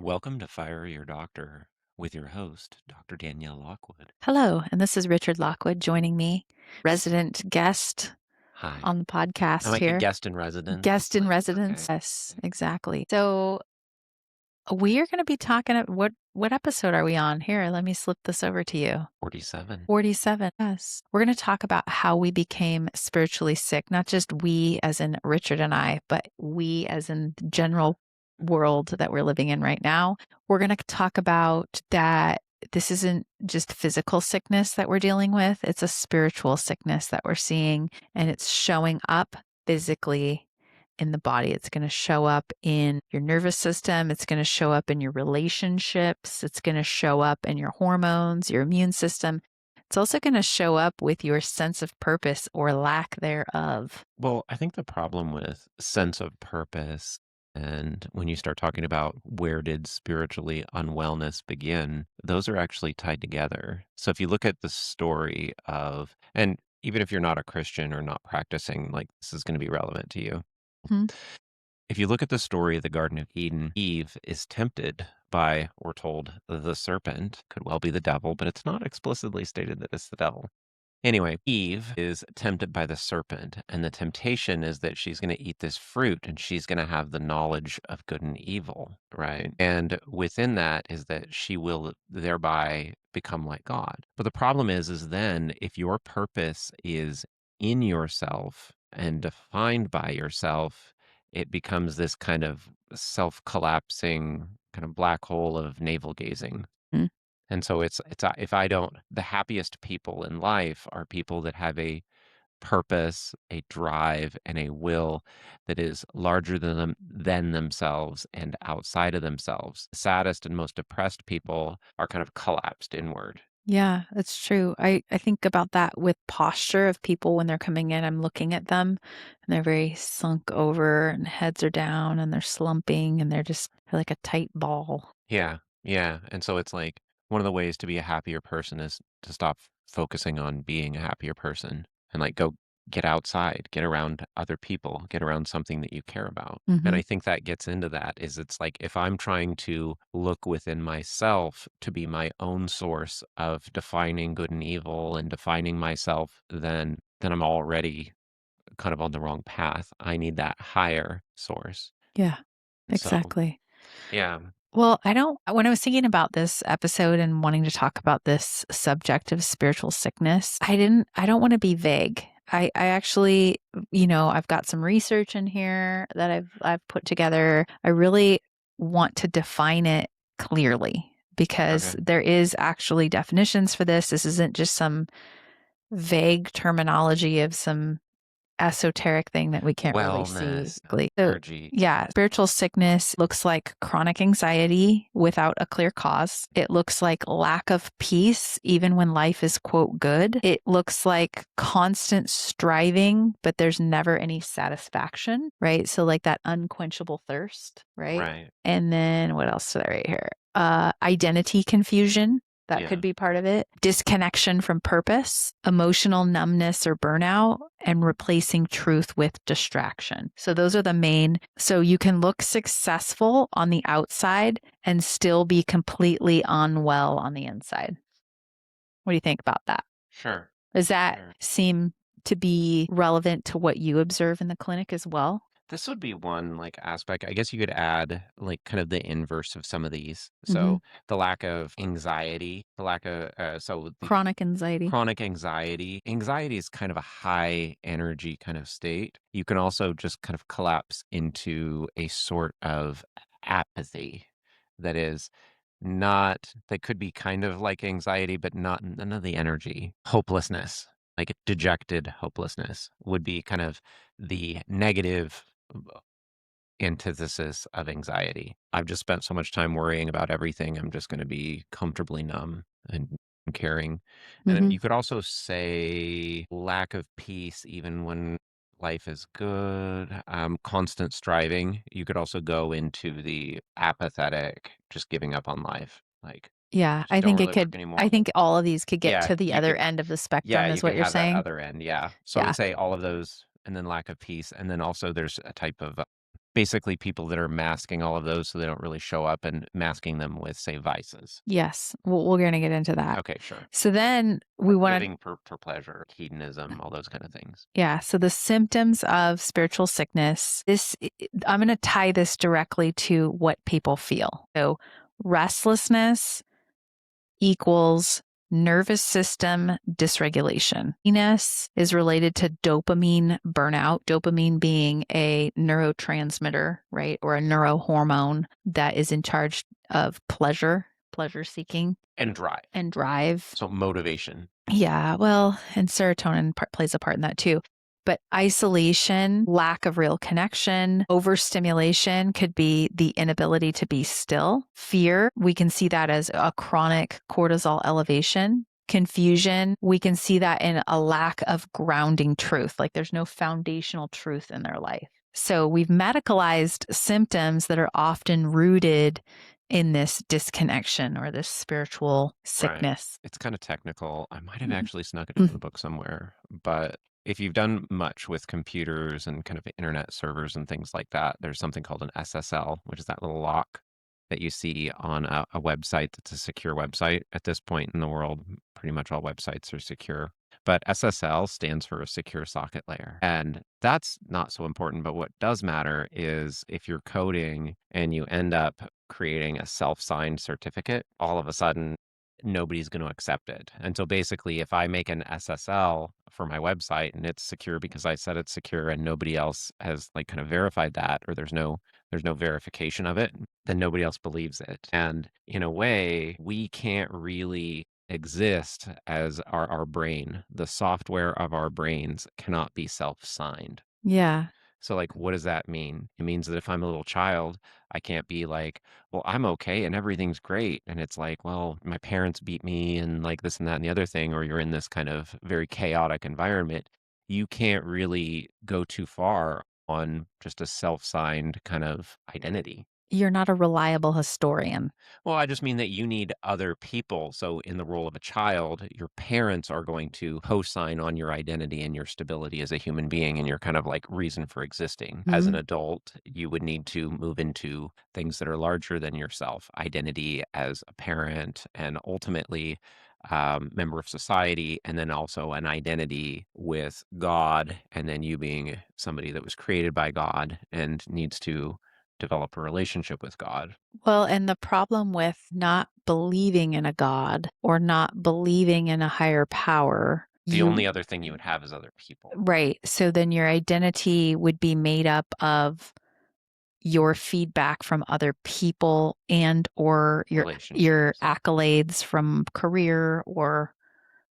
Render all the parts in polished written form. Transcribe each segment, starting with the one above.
Welcome to Fire Your Doctor with your host, Dr. Danielle Lockwood. Hello, and this is Richard Lockwood joining me, resident guest Hi. on the I'm podcast like a here. guest in residence. Guest It's in like, residence. okay, Yes, exactly. So we are going to be talking about what episode are we on? Here, let me slip this over to you. 47. 47. Yes. We're going to talk about how we became spiritually sick, not just we as in Richard and I, but we as in the general world that we're living in right now. We're going to talk about that this isn't just physical sickness that we're dealing with, it's a spiritual sickness that we're seeing, and it's showing up physically in the body. It's going to show up in your nervous system. It's going to show up in your relationships. It's going to show up in your hormones, your immune system. It's also going to show up with your sense of purpose or lack thereof. Well, I think the problem with sense of purpose, and when you start talking about where did spiritually unwellness begin, those are actually tied together. So if you look at the story of, and even if you're not a Christian or not practicing, like this is going to be relevant to you. Hmm. If you look at the story of the Garden of Eden, Eve is tempted by, we're told, the serpent. Could well be the devil, but it's not explicitly stated that it's the devil. Anyway, Eve is tempted by the serpent, and the temptation is that she's going to eat this fruit and she's going to have the knowledge of good and evil, right? And within that is that she will thereby become like God. But the problem is then if your purpose is in yourself and defined by yourself, it becomes this kind of self-collapsing kind of black hole of navel gazing. Mm. And so it's if I don't the happiest people in life are people that have a purpose, a drive, and a will that is larger than themselves and outside of themselves. The saddest and most depressed people are kind of collapsed inward. Yeah, that's true. I think about that with posture of people when they're coming in. I'm looking at them and they're very sunk over and heads are down and they're slumping and they're like a tight ball. Yeah, yeah, and so it's like one of the ways to be a happier person is to stop focusing on being a happier person and like go get outside, get around other people, get around something that you care about. And Hmm. I think that gets into that is it's like if I'm trying to look within myself to be my own source of defining good and evil and defining myself, then I'm already kind of on the wrong path. I need that higher source. Yeah, So, exactly. yeah. Well, when I was thinking about this episode and wanting to talk about this subject of spiritual sickness, I don't want to be vague. I actually, I've got some research in here that I've put together. I really want to define it clearly because Okay. there is actually definitions for this. This isn't just some vague terminology of some esoteric thing that we can't really see. Wellness, So, energy. yeah, spiritual sickness looks like chronic anxiety without a clear cause. It looks like lack of peace, even when life is, quote, good. It looks like constant striving, but there's never any satisfaction, right? So, like that unquenchable thirst, right? Right. And then what else did I write here? Identity confusion. That could Yeah. be part of it. Disconnection from purpose, emotional numbness or burnout, and replacing truth with distraction. So those are the main. So you can look successful on the outside and still be completely unwell on the inside. What do you think about that? Sure. Does that Sure. seem to be relevant to what you observe in the clinic as well? This would be one like aspect. I guess you could add like kind of the inverse of some of these. Hmm. So the lack of anxiety, the lack of so the Chronic anxiety. chronic anxiety. Anxiety is kind of a high energy kind of state. You can also just kind of collapse into a sort of apathy that is not that could be kind of like anxiety, but not none of the energy. Hopelessness, like dejected hopelessness, would be kind of the negative antithesis of anxiety. I've just spent so much time worrying about everything. I'm just going to be comfortably numb and caring. And then Hmm. you could also say lack of peace, even when life is good, constant striving. You could also go into the apathetic, just giving up on life. Like, Yeah, just don't really work anymore. I think all of these could get Yeah, to the you other could. end of the Yeah, spectrum, you is could what you're have that saying. other end. Yeah. So I Yeah. would say all of those, and then lack of peace, and then also there's a type of Basically, people that are masking all of those so they don't really show up and masking them with, say, vices. Yes, we're gonna get into that. Okay, sure. So then we Like wanna living for pleasure, hedonism, all those kind of things. yeah, so the symptoms of spiritual sickness, I'm going to tie this directly to what people feel. So, restlessness equals nervous system dysregulation. Venus is related to dopamine burnout, dopamine being a neurotransmitter, right? Or a neurohormone that is in charge of pleasure seeking And drive. and drive. So motivation. Yeah, well, and serotonin plays a part in that too. But isolation, lack of real connection, overstimulation could be the inability to be still. Fear, we can see that as a chronic cortisol elevation. Confusion, we can see that in a lack of grounding truth, like there's no foundational truth in their life. So we've medicalized symptoms that are often rooted in this disconnection or this spiritual Right. sickness. It's kind of technical. I might have Mhm. actually snuck it into the Mm. book somewhere, but if you've done much with computers and kind of internet servers and things like that, there's something called an SSL, which is that little lock that you see on a website that's a secure website. At this point in the world, pretty much all websites are secure. But SSL stands for a secure socket layer. And that's not so important. But what does matter is if you're coding and you end up creating a self signed certificate, all of a sudden nobody's going to accept it. And so basically, if I make an SSL for my website and it's secure because I said it's secure and nobody else has like kind of verified that, or there's no verification of it, then nobody else believes it. And in a way, we can't really exist as our brain. The software of our brains cannot be self-signed. Yeah. So, like, what does that mean? It means that if I'm a little child, I can't be like, well, I'm okay and everything's great. And it's like, well, my parents beat me and like this and that and the other thing, or you're in this kind of very chaotic environment. You can't really go too far on just a self signed kind of identity. You're not a reliable historian. Well, I just mean that you need other people. So, in the role of a child, your parents are going to co sign on your identity and your stability as a human being and your kind of like reason for existing. As an Mhm. adult, you would need to move into things that are larger than yourself identity as a parent and ultimately member of society, and then also an identity with God, and then you being somebody that was created by God and needs to develop a relationship with God. Well, and the problem with not believing in a God or not believing in a higher power, The you only other thing you would have is other people. right. So then your identity would be made up of your feedback from other people and or your Relationships. accolades from career, or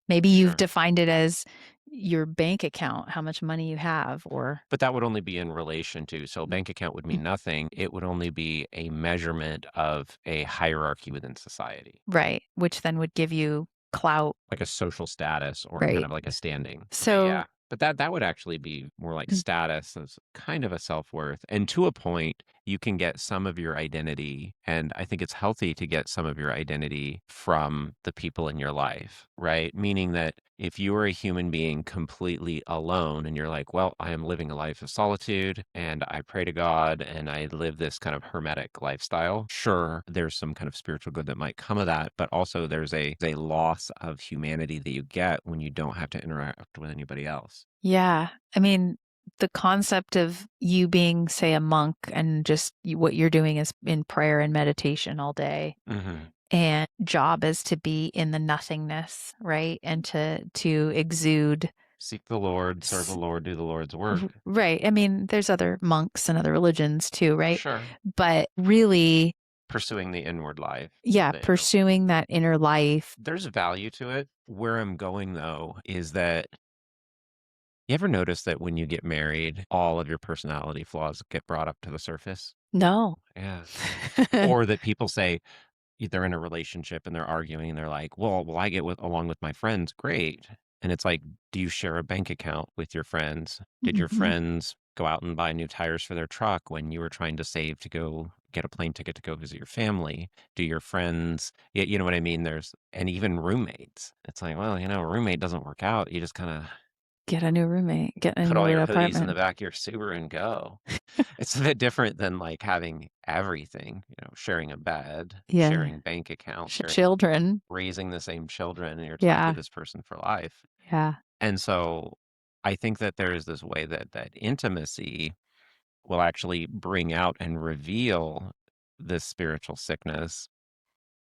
maybe you've Sure. defined it as your bank account, how much money you have, or But that would only be in relation to, so bank account would mean nothing. It would only be a measurement of a hierarchy within society, right, which then would give you clout, like a social status or kind right? of like a standing. Okay, So yeah. But that would actually be more like status as kind of a self-worth. And to a point, you can get some of your identity, and I think it's healthy to get some of your identity from the people in your life, right? Meaning that if you are a human being completely alone and you're like, well, I am living a life of solitude and I pray to God and I live this kind of hermetic lifestyle, sure, there's some kind of spiritual good that might come of that, but also there's a loss of humanity that you get when you don't have to interact with anybody else. yeah, I mean, the concept of you being, say, a monk and just what you're doing is in prayer and meditation all day, Hmm. and job is to be in the nothingness, right? And to exude Seek the Lord, serve the s- Lord, do the Lord's work. right. I mean, there's other monks and other religions too, right? Sure. But really, Pursuing the inward life, yeah, the inner. pursuing that inner life. There's value to it. Where I'm going though is that you ever notice that when you get married, all of your personality flaws get brought up to the surface? No. Yeah. Or that people say they're in a relationship and they're arguing and they're like, well, I get along with my friends. Great. And it's like, do you share a bank account with your friends? Did your Mhm. friends go out and buy new tires for their truck when you were trying to save to go get a plane ticket to go visit your family? Do your friends, you know what I mean? And even roommates. It's like, well, a roommate doesn't work out. You just kind of Get a new roommate, get a Put all new your hoodies in the apartment. back of your Subaru and go. It's a bit different than, like, having everything, sharing a bed, Yeah. sharing bank accounts, sharing Children. raising the same children, and you're tied to Yeah. this person for life. Yeah. And so I think that there is this way that intimacy will actually bring out and reveal this spiritual sickness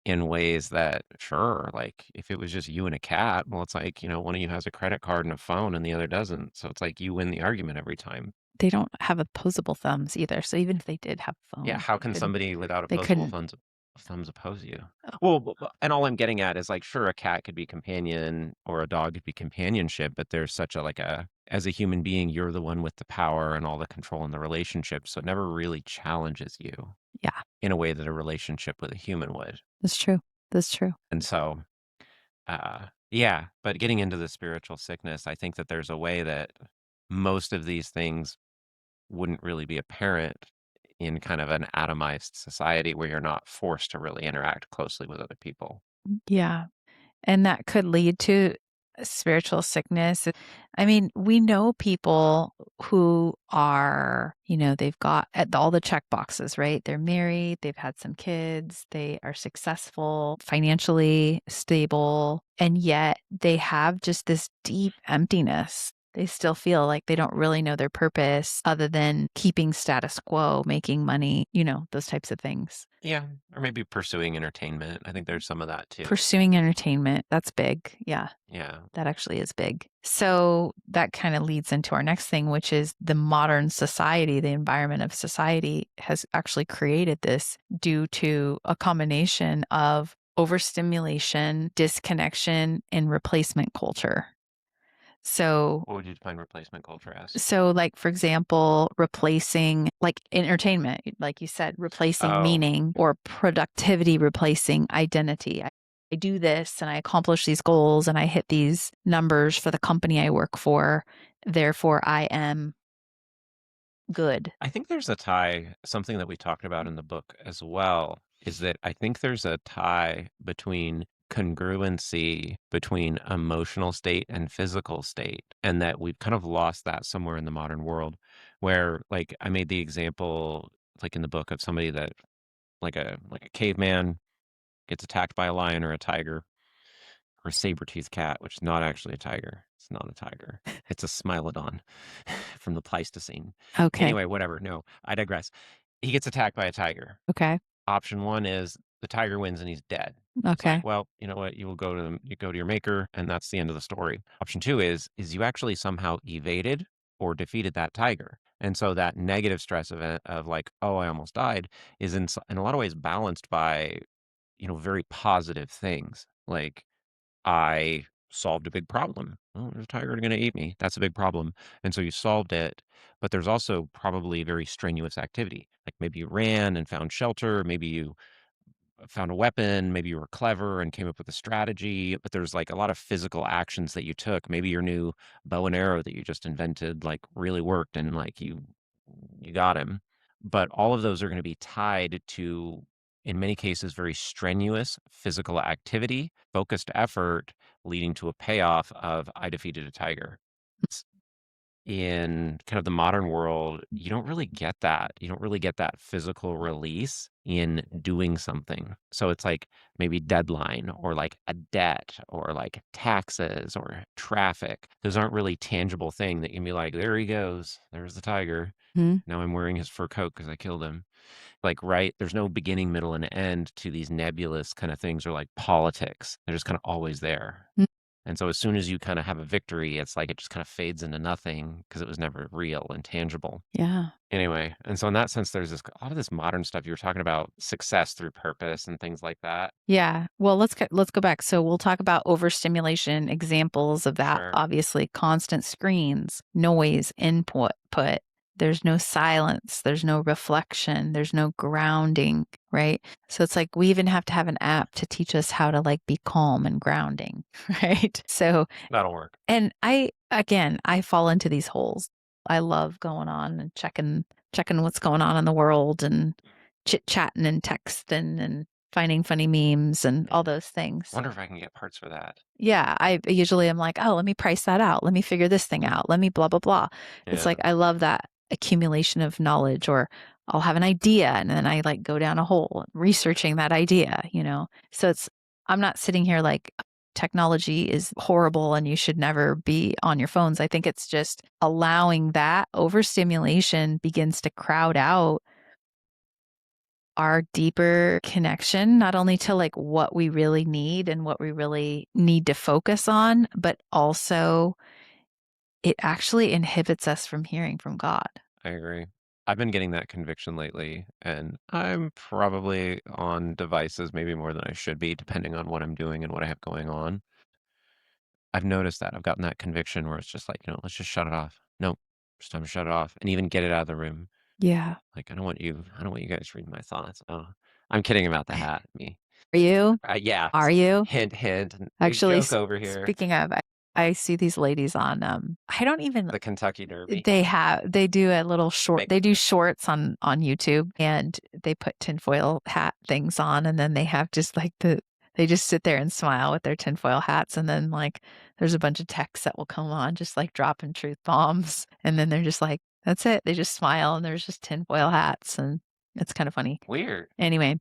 in ways that, sure, like, if it was just you and a cat, well, it's like, one of you has a credit card and a phone and the other doesn't. So it's like you win the argument every time. They don't have opposable thumbs either, so even if they did have a Yeah, phone, how can somebody without they opposable couldn't thumbs oppose you? Well, and all I'm getting at is, like, sure, a cat could be companion or a dog could be companionship, but there's such a, like, a as a human being, you're the one with the power and all the control in the relationship, so it never really challenges you Yeah, in a way that a relationship with a human would. that's true. That's true. And so, yeah, but getting into the spiritual sickness, I think that there's a way that most of these things wouldn't really be apparent in kind of an atomized society where you're not forced to really interact closely with other people. Yeah. And that could lead to spiritual sickness. I mean, we know people who are, they've got all the check boxes, right? They're married, they've had some kids, they are successful, financially stable, and yet they have just this deep emptiness. They still feel like they don't really know their purpose other than keeping status quo, making money, those types of things. Yeah, or maybe pursuing entertainment. I think there's some of that too. Pursuing entertainment, that's big. Yeah. Yeah. That actually is big. So that kind of leads into our next thing, which is the modern society, the environment of society has actually created this due to a combination of overstimulation, disconnection, and replacement culture. So What would you define replacement culture as? so, like, for example, replacing like entertainment, like you said, replacing Oh, meaning or productivity, replacing identity. I do this and I accomplish these goals and I hit these numbers for the company I work for. Therefore, I am good. I think there's a tie, something that we talked about in the book as well, is that I think there's a tie between congruency between emotional state and physical state, and that we've kind of lost that somewhere in the modern world, where, like, I made the example, like in the book, of somebody that, like a caveman gets attacked by a lion or a tiger or a saber-toothed cat, which is not actually a tiger. It's not a tiger. It's a Smilodon from the Pleistocene. Okay. Anyway, whatever. No, I digress. He gets attacked by a tiger. Okay. Option one is the tiger wins and he's dead. It's like, Okay. well, you know what? You go to your maker, and that's the end of the story. Option two is you actually somehow evaded or defeated that tiger. And so that negative stress event of, like, oh, I almost died, is in a lot of ways balanced by, very positive things. Like, I solved a big problem. Oh, there's a tiger gonna eat me. That's a big problem. And so you solved it, but there's also probably very strenuous activity. Like, maybe you ran and found shelter, maybe you found a weapon, maybe you were clever and came up with a strategy, but there's, like, a lot of physical actions that you took. Maybe your new bow and arrow that you just invented, like, really worked, and, like, you got him. But all of those are gonna be tied to, in many cases, very strenuous physical activity, focused effort, leading to a payoff of, "I defeated a tiger." In kind of the modern world, you don't really get that. You don't really get that physical release in doing something. So it's like maybe deadline or like a debt or like taxes or traffic. Those aren't really tangible thing that you can be like, there he goes. There's the tiger. Hmm. Now I'm wearing his fur coat because I killed him. Like, right? There's no beginning, middle, and end to these nebulous kind of things, or like politics. They're just kind of always there. Mm. And so as soon as you kinda have a victory, it's like it just kinda fades into nothing because it was never real and tangible. Yeah. Anyway, and so in that sense, there's a lot of this modern stuff. You were talking about success through purpose and things like that. Yeah. Well, let's go back. So we'll talk about overstimulation, examples of that. Sure. Obviously, constant screens, noise, put. There's no silence, there's no reflection, there's no grounding, right? So it's like we even have to have an app to teach us how to like be calm and grounding, right? So, That'll work. and I fall into these holes. I love going on and checking what's going on in the world and chit chatting and texting and finding funny memes and all Man, those things. wonder if I can get parts for that. Yeah, I usually am like, oh, let me price that out. Let me figure this thing out. Let me blah, blah, blah. It's Yeah, like, I love that accumulation of knowledge, or I'll have an idea and then I like go down a hole researching that idea. So I'm not sitting here like technology is horrible and you should never be on your phones. I think it's just allowing that overstimulation begins to crowd out our deeper connection, not only to like what we really need and what we really need to focus on, but also it actually inhibits us from hearing from God. I agree. I've been getting that conviction lately, and I'm probably on devices maybe more than I should be, depending on what I'm doing and what I have going on. I've noticed that. I've gotten that conviction where it's just like, let's just shut it off. No, it's time to shut it off and even get it out of the room. Yeah. Like, I don't want you guys reading my thoughts. Oh, I'm kidding about the hat. Me. Are you? Yeah. Are you? Hint, hint. Actually, Joke over here. speaking of, I see these ladies on I don't even The Kentucky Derby. they do a little short Make they do shorts on YouTube, and they put tinfoil hat things on, and then they have just like they just sit there and smile with their tinfoil hats, and then like there's a bunch of texts that will come on just like dropping truth bombs, and then they're just like, that's it. They just smile and there's just tinfoil hats, and it's kind of funny. weird. Anyway,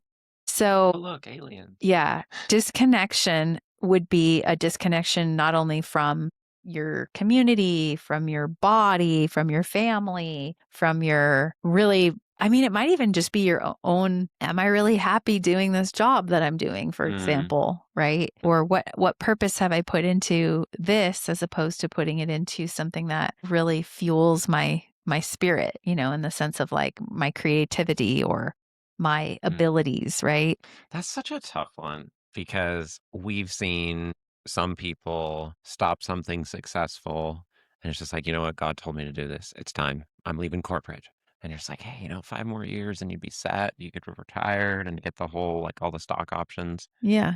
so Oh, look, aliens. yeah, disconnection would be a disconnection not only from your community, from your body, from your family, from your really, I mean, it might even just be your own, am I really happy doing this job that I'm doing, for Mm, example, right? Or what purpose have I put into this as opposed to putting it into something that really fuels my spirit, in the sense of like my creativity or my mm. abilities, right? That's such a tough one because we've seen some people stop something successful and it's just like, you know what? God told me to do this. It's time. I'm leaving corporate. And you're just like, hey, 5 more years and you'd be set. You could retire and get the whole, like all the stock options. Yeah.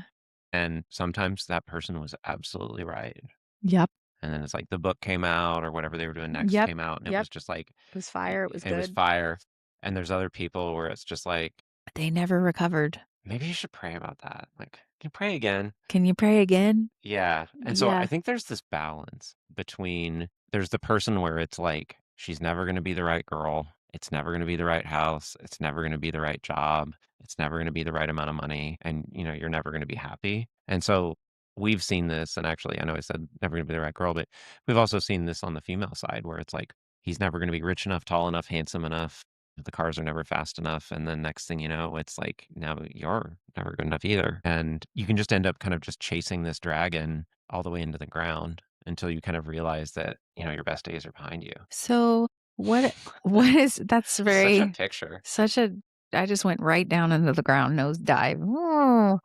And sometimes that person was absolutely right. Yep. And then it's like the book came out or whatever they were doing next Yep. came out. And it Yep. was just like, It was fire. It was it was good. fire. And there's other people where it's just like, They never recovered. maybe you should pray about that. Like, can you pray again? Can you pray again? Yeah, and so I Yeah. think there's this balance between there's the person where it's like, she's never gonna be the right girl, it's never gonna be the right house, it's never gonna be the right job, it's never gonna be the right amount of money, and, you're never gonna be happy, and so we've seen this, and actually, I know I said never gonna be the right girl, but we've also seen this on the female side where it's like, he's never gonna be rich enough, tall enough, handsome enough, the cars are never fast enough, and then next thing you know, it's like, now you're never good enough either, and you can just end up kind of just chasing this dragon all the way into the ground until you kind of realize that, your best days are behind you. So what is that's Such a very picture. such a I just went right down into the ground, nose dive. Oh,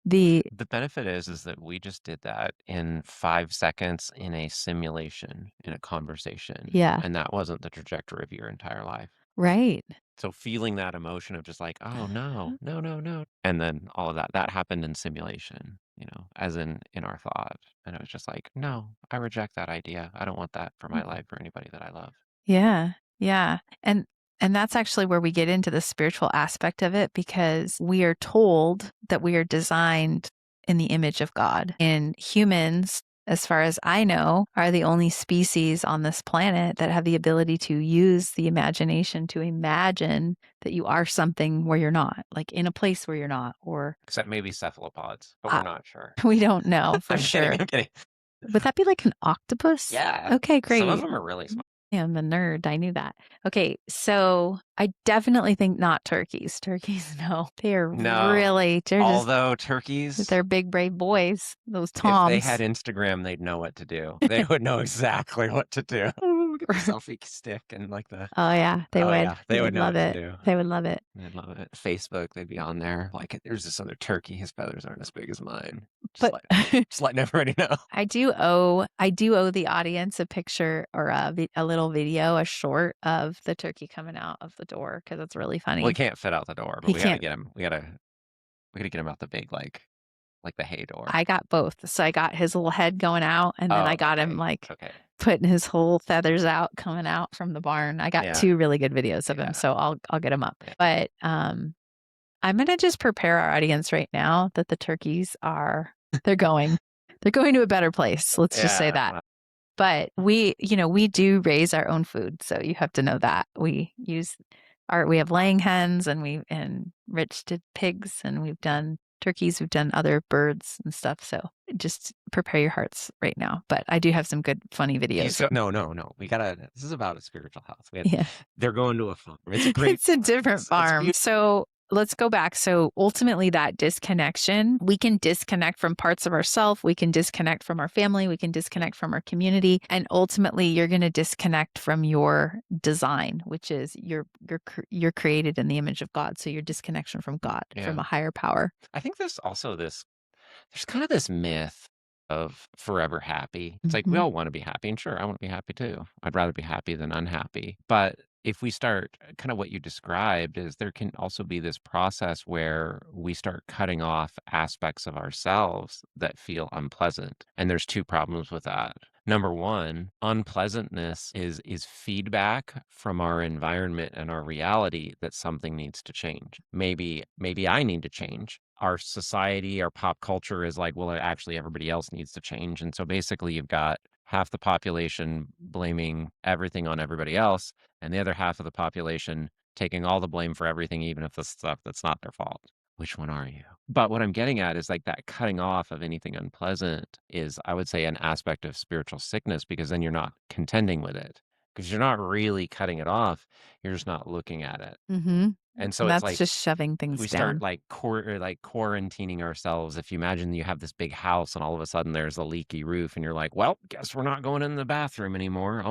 the The benefit is that we just did that in 5 seconds in a simulation, in a conversation, yeah, and that wasn't the trajectory of your entire life. right. So feeling that emotion of just like, "Oh, no. No, no, no," and then all of that happened in simulation, as in our thought, and it was just like, "No, I reject that idea. I don't want that for my life or anybody that I love." Yeah. Yeah. And that's actually where we get into the spiritual aspect of it, because we are told that we are designed in the image of God. And humans, as far as I know, are the only species on this planet that have the ability to use the imagination to imagine that you are something where you're not, like in a place where you're not, or Except maybe cephalopods, but we're uh, not sure. we don't know for I'm kidding, sure. I'm kidding. Would that be like an octopus? Yeah. Okay, Some of great. them are really smart. I'm the nerd. I knew that. Okay, so I definitely think not turkeys. Turkeys, no. They are No. really, Although turkeys, they're big, brave boys, those if they had toms. Instagram, they'd know what to do. They would know exactly what to do. Ooh, get the selfie stick and like the Oh, yeah, they oh, would. yeah, They they would would know love what to it. do. They would love it. They'd love it. Facebook, they'd be on there. Like, there's this other turkey. His feathers aren't as big as mine. Just But like, just letting everybody know. I do owe the audience a picture or a little video, a short of the turkey coming out of the door, because it's really Well, he funny. can't fit out the door, but He we gotta can't. get him. We gotta get him out the big like the hay door. I got both. So I got his little head going out, and then Oh, I got him okay, like okay, putting his whole feathers out, coming out from the barn. I got yeah, two really good videos of him, yeah, so I'll get them up. yeah. But I'm gonna just prepare our audience right now that the turkeys are they're going. They're going to a better place. Let's just say Yeah. that. But we do raise our own food, so you have to know that. We have laying hens and we enriched pigs and we've done turkeys, we've done other birds and stuff. So just prepare your hearts right now. But I do have some good funny videos. No, no, no. We gotta. This is about a spiritual house. Yeah. They're going to a farm. It's a great It's a farm. different It's farm. beautiful. So let's go back. So ultimately, that disconnection, we can disconnect from parts of ourselves. We can disconnect from our family. We can disconnect from our community. And ultimately, you're going to disconnect from your design, which is you're created in the image of God. So your disconnection from God, from Yeah. a higher power. I think there's kind of this myth of forever happy. It's like we Hmm. all want to be happy, and sure, I want to be happy too. I'd rather be happy than unhappy. But if we start kind of what you described, is there can also be this process where we start cutting off aspects of ourselves that feel unpleasant. And there's two problems with that. Number one, unpleasantness is feedback from our environment and our reality that something needs to change. Maybe I need to change. Our society, our pop culture is like, well, actually everybody else needs to change. And so basically you've got half the population blaming everything on everybody else, and the other half of the population taking all the blame for everything, even if the stuff that's not their fault. Which one are you? But what I'm getting at is like that cutting off of anything unpleasant is, I would say, an aspect of spiritual sickness because then you're not contending with it because you're not really cutting it off. You're just not looking at it. Hmm. And so And it's that's like just shoving we things start down. like like quarantining ourselves. If you imagine you have this big house and all of a sudden there's a leaky roof and you're like, well, guess we're not going in the bathroom anymore.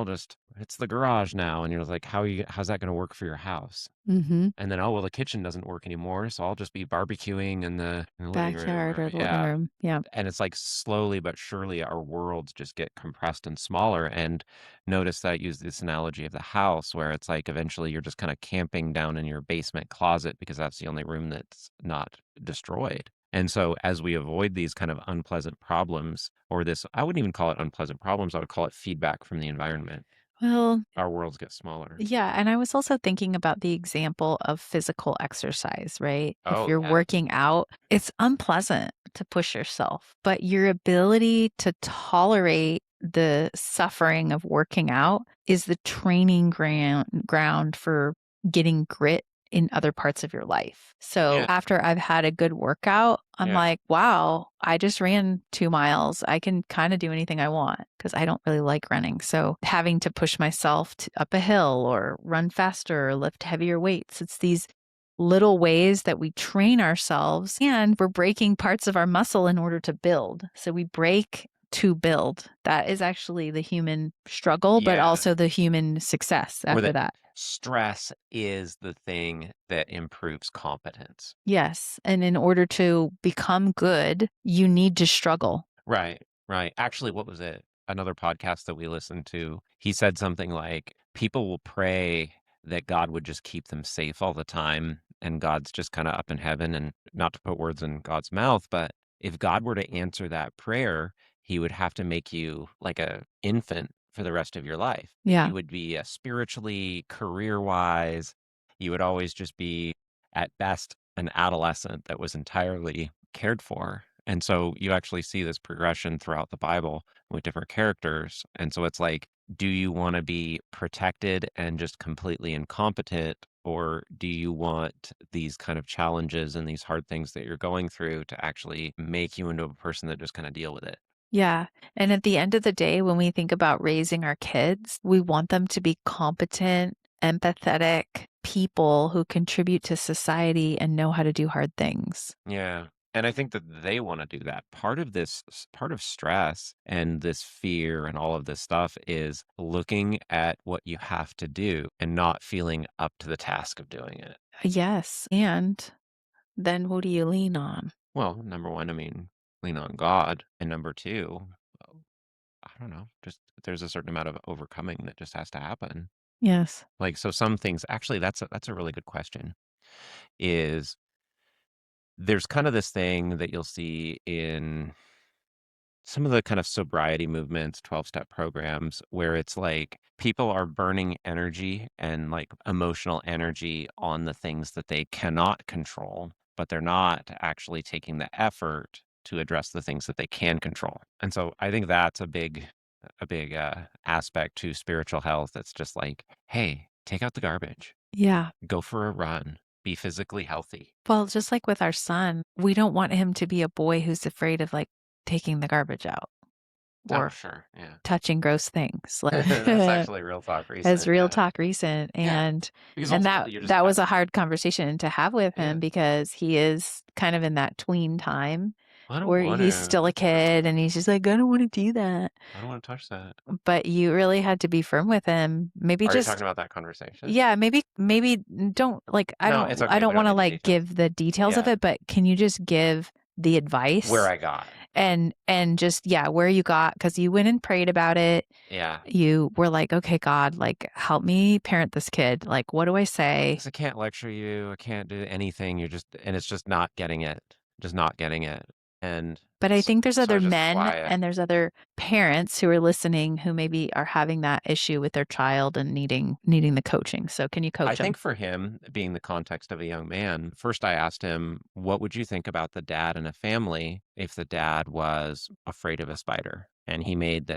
It's the garage now. And you're like, how's that going to work for your house? Hmm. And then, oh, well, the kitchen doesn't work anymore, so I'll just be barbecuing in the living room Backyard or or the living yeah. room. Yeah. And it's like slowly but surely our worlds just get compressed and smaller. And notice that I use this analogy of the house where it's like eventually you're just kind of camping down in your basement closet because that's the only room that's not destroyed. And so as we avoid these kind of unpleasant problems, or this, I wouldn't even call it unpleasant problems, I would call it feedback from the environment. Well, Our worlds get smaller. yeah, and I was also thinking about the example of physical exercise, right? If Oh, you're yeah. working out, it's unpleasant to push yourself, but your ability to tolerate the suffering of working out is the training ground for getting grit in other parts of your life. So Yeah. after I've had a good workout, I'm Yeah. like, wow, I just ran 2 miles. I can kind of do anything I want because I don't really like running. So having to push myself up a hill or run faster or lift heavier weights, it's these little ways that we train ourselves and we're breaking parts of our muscle in order to build. So we break to build. That is actually the human struggle, but Yeah. also the human success Or after that that. stress is the thing that improves competence. Yes. And in order to become good, you need to struggle. Right, right. Actually, what was it? Another podcast that we listened to, he said something like, people will pray that God would just keep them safe all the time, and God's just kind of up in heaven, and not to put words in God's mouth, but if God were to answer that prayer, he would have to make you like a infant for the rest of your life. Yeah. You would be spiritually, career-wise, you would always just be at best an adolescent that was entirely cared for. And so you actually see this progression throughout the Bible with different characters. And so it's like, do you want to be protected and just completely incompetent? Or do you want these kind of challenges and these hard things that you're going through to actually make you into a person that just kind of deal with it? Yeah. And at the end of the day, when we think about raising our kids, we want them to be competent, empathetic people who contribute to society and know how to do hard things. Yeah. And I think that they want to do that. Part of stress and this fear and all of this stuff is looking at what you have to do and not feeling up to the task of doing it. Yes. And then who do you lean on? Well, number one, I mean, lean on God. And number two, uh, I don't know, just there's a certain amount of overcoming that just has to happen. Yes. Like, so some things, actually, that's a really good question. Is there's kind of this thing that you'll see in some of the kind of sobriety movements, 12-step programs, where it's like people are burning energy and like emotional energy on the things that they cannot control. but they're not actually taking the effort to address the things that they can control. And so I think that's a big aspect to spiritual health. It's just like, hey, take out the garbage, Yeah. go for a run, be physically healthy. Well, just like with our son, we don't want him to be a boy who's afraid of, like, taking the garbage out Oh, or sure. Yeah. touching gross things, like That's actually real talk as recent. real Yeah. talk recent, Yeah. and Because and that ultimately you're just that was a hard conversation to have with him yeah. because he is kind of in that tween time I don't where want he's to. still a kid and he's just like, "I don't wanna do that." I don't want to touch that. But you really had to be firm with him. Maybe Are you talking just about that conversation? yeah, maybe don't like, No, it's I okay. We don't don't wanna, need the like, details. give the details of Yeah. it, but can you just give the Where advice I got. and just yeah, where you got because you went and prayed about it. Yeah. You were like, "Okay, God, like, help me parent this kid. Like, what do I say?" 'Cause I can't lecture you. I can't do anything. And it's just not getting it. Just not getting it. And But I think there's so I other was just men quiet. and there's other parents who are listening who maybe are having that issue with their child and needing the coaching. So can you I coach them? think for him, being the context of a young man, first I asked him, what would you think about the dad in a family if the dad was afraid of a spider? And he made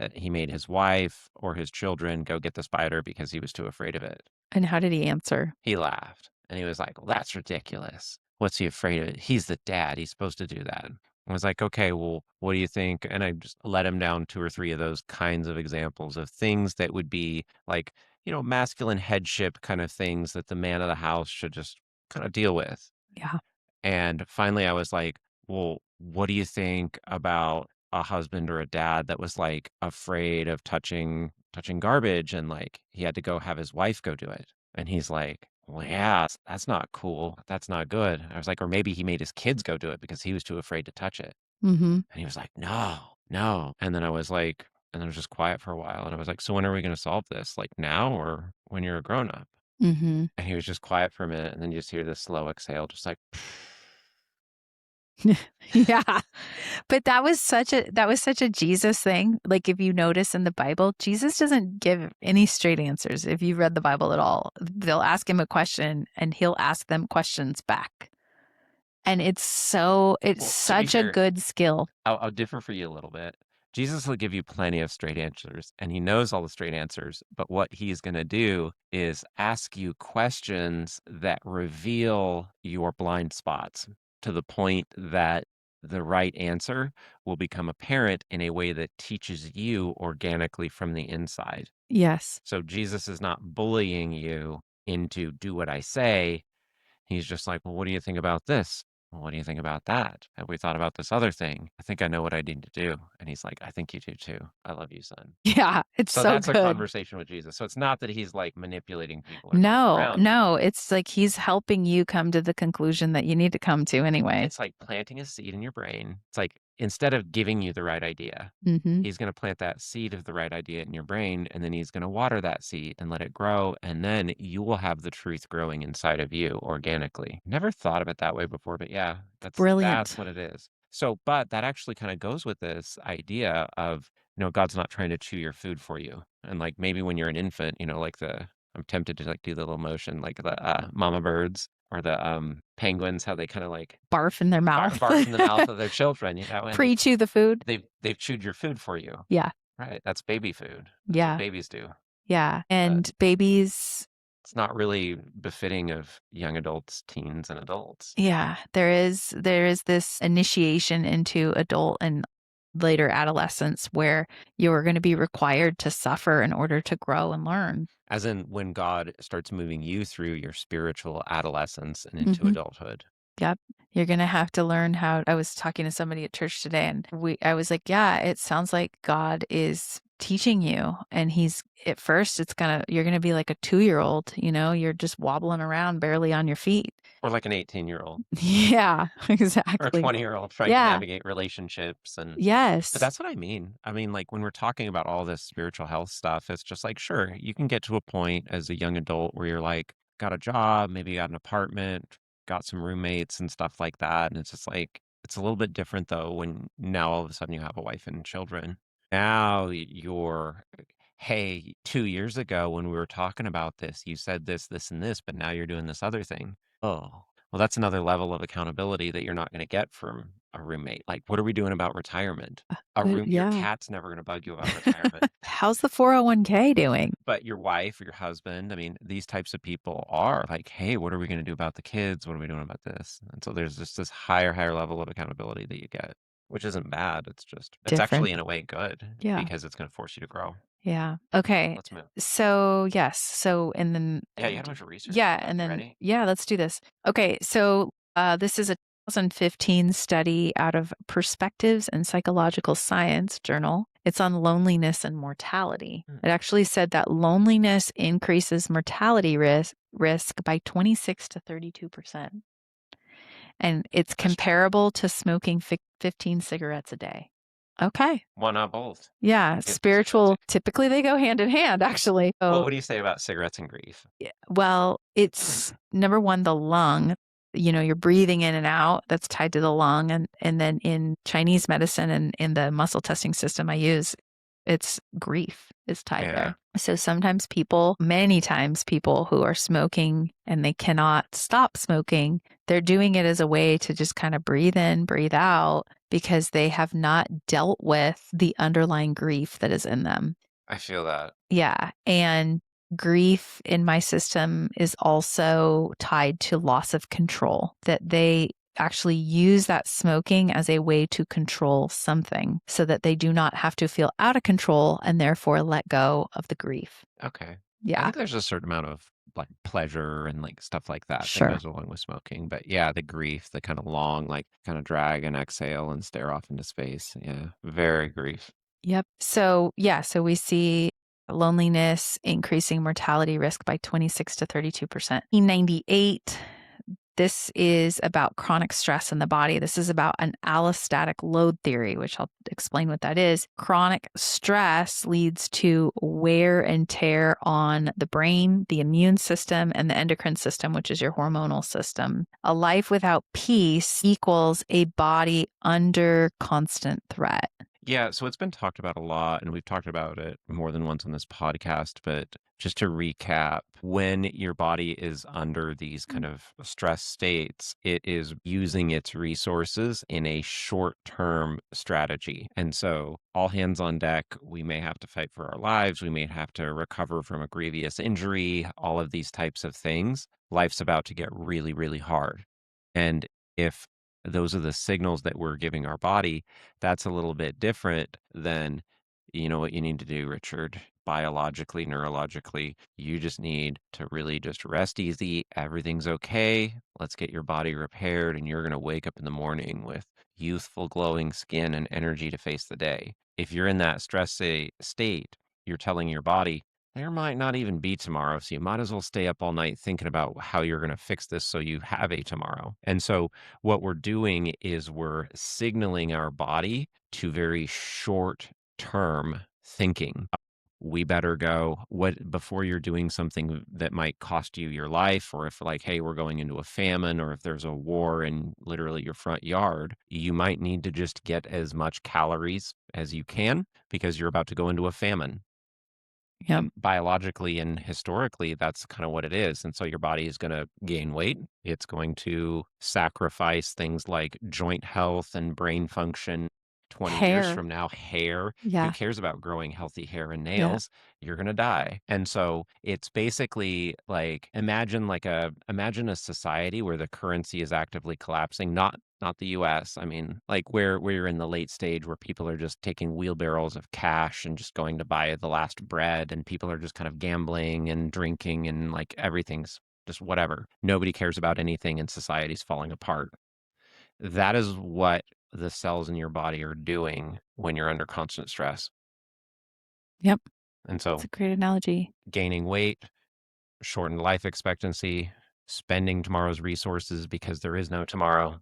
his wife or his children go get the spider because he was too afraid of it. And how did he answer? He laughed and he was like, well, that's ridiculous. What's he afraid of? He's the dad. He's supposed to do that. I was like, okay, well, what do you think? And I just let him down two or three of those kinds of examples of things that would be like, masculine headship kind of things that the man of the house should just kind of deal with. Yeah. And finally, I was like, well, what do you think about a husband or a dad that was like afraid of touching garbage and like he had to go have his wife go do it? And he's like, well, yeah, that's not cool. That's not good. I was like, or maybe he made his kids go do it because he was too afraid to touch it. Mhm. And he was like, no, no. And then I was like, and then I was just quiet for a while. And I was like, so when are we going to solve this? Like now or when you're a grown up? Mhm. And he was just quiet for a minute. And then you just hear this slow exhale, just like, Yeah. But that was such a Jesus thing. Like, if you notice in the Bible, Jesus doesn't give any straight answers. If you've read the Bible at all, they'll ask him a question and he'll ask them questions back. And it's well, to be such a fair, good skill. I'll differ for you a little bit. Jesus will give you plenty of straight answers, and he knows all the straight answers. But what he's going to do is ask you questions that reveal your blind spots to the point that the right answer will become apparent in a way that teaches you organically from the inside. Yes. So Jesus is not bullying you into do what I say. He's just like, "Well, what do you think about this? Well, what do you think about that? Have we thought about this other thing? I think I know what I need to do." And he's like, "I think you do too. I love you, son." Yeah, it's So so that's a good. conversation with Jesus. So it's not that he's like manipulating people or going No, around no, people. it's like he's helping you come to the conclusion that you need to come to anyway. It's like planting a seed in your brain. It's like instead of giving you the right idea, Mhm. he's going to plant that seed of the right idea in your brain, and then he's going to water that seed and let it grow. And then you will have the truth growing inside of you organically. Never thought of it that way before, but yeah, that's Brilliant. what it is. So, but that actually kind of goes with this idea of, God's not trying to chew your food for you. And like maybe when you're an infant, I'm tempted to like do the little motion, like the mama birds or the penguins, how they kind of like Barf in their mouth. barf in the mouth of their children, and Pre-chew the food. they've chewed your food for you. Yeah. Right, that's baby food. That's what Yeah. babies do, Yeah. but And babies it's not really befitting of young adults, teens, and adults. yeah, there is this initiation into adult and later adolescence where you're gonna be required to suffer in order to grow and learn. As in when God starts moving you through your spiritual adolescence and into Mhm. adulthood. Yep. You're gonna have to learn how I was talking to somebody at church today, and I was like, "Yeah, it sounds like God is teaching you." And he's at first, you're gonna be like a 2-year-old, you're just wobbling around barely on your feet. Or like an 18-year-old Yeah, or a exactly. 20-year-old trying to Yeah. navigate relationships but Yes. that's what I mean. I mean, like when we're talking about all this spiritual health stuff, it's just like, sure, you can get to a point as a young adult where you're like, got a job, maybe you got an apartment, got some roommates and stuff like that. And it's just like, it's a little bit different though when now all of a sudden you have a wife and children. Now you're, hey, 2 years ago when we were talking about this, you said this, this, and this, but now you're doing this other thing. Oh, Well, that's another level of accountability that you're not gonna get from a roommate. Like, what are we doing about retirement? Your Yeah. cat's never gonna bug you about retirement, How's the 401k doing? but your wife or your husband, I mean, these types of people are like, "Hey, what are we gonna do about the kids? What are we doing about this?" And so there's just this higher level of accountability that you get, which isn't bad. It's Different. actually in a way good Yeah. because it's gonna force you to grow. Yeah. Okay. Let's move. So, yes. So, and then, Yeah, you had a bunch of research yeah. coming up. And You then, ready? yeah, let's do this. Okay. So, this is a 2015 study out of Perspectives in Psychological Science journal. It's on loneliness and mortality. Hmm. It actually said that loneliness increases mortality risk by 26 to 32%. And it's That's true. comparable to smoking 15 cigarettes a day. Okay. Why not both? Yeah, Get the cigarettes. spiritual typically they go hand in hand, actually. Well, So, what do you say about cigarettes and grief? yeah, well, it's number 1, the lung, you're breathing in and out, that's tied to the lung, and then in Chinese medicine and in the muscle testing system I use, it's grief is tied Yeah, there. So sometimes people many times people who are smoking and they cannot stop smoking, they're doing it as a way to just kind of breathe in, breathe out because they have not dealt with the underlying grief that is in them. I feel that. Yeah, and grief in my system is also tied to loss of control, that they actually use that smoking as a way to control something so that they do not have to feel out of control and therefore let go of the grief. Okay. I Yeah, think there's a certain amount of, like, pleasure and, like, stuff like that sure. goes along with smoking, but yeah, the grief, the kinda long, like, kinda drag and exhale and stare off into space, yeah, very grief. Yep. So, yeah, so we see loneliness increasing mortality risk by 26 to 32%. E98, this is about chronic stress in the body. This is about an allostatic load theory, which I'll explain what that is. Chronic stress leads to wear and tear on the brain, the immune system, and the endocrine system, which is your hormonal system. A life without peace equals a body under constant threat. Yeah, so it's been talked about a lot, and we've talked about it more than once on this podcast. But just to recap, when your body is under these kind of stress states, it is using its resources in a short term strategy. And so, all hands on deck, we may have to fight for our lives, we may have to recover from a grievous injury, all of these types of things. Life's about to get really hard. And if those are the signals that we're giving our body, that's a little bit different than, you know what you need to do, Richard, biologically, neurologically. You just need to really just rest easy. Everything's okay. Let's get your body repaired, and you're going to wake up in the morning with youthful, glowing skin and energy to face the day. If you're in that state, you're telling your body, there might not even be tomorrow. So you might as well stay up all night thinking about how you're going to fix this so you have a tomorrow. And so what we're doing is we're signaling our body to very short term thinking. We better go what before you're doing something that might cost you your life, or if like, hey, we're going into a famine, or if there's a war in literally your front yard, you might need to just get as much calories as you can because you're about to go into a famine. Yep. And biologically and historically, that's kind of what it is. And so your body is going to gain weight. It's going to sacrifice things like joint health and brain function. 20 years Hair. from now, hair. Who Yeah. cares about growing healthy hair and Yeah. nails? You're going to die. And so it's basically like imagine a society where the currency is actively collapsing, not the US. I mean, like where you're in the late stage where people are just taking wheelbarrows of cash and just going to buy the last bread, and people are just kind of gambling and drinking, and like everything's just whatever. Nobody cares about anything and society's falling apart. That is what the cells in your body are doing when you're under constant stress. Yep. And It's so a great analogy. gaining weight, shortened life expectancy, spending tomorrow's resources because there is no tomorrow.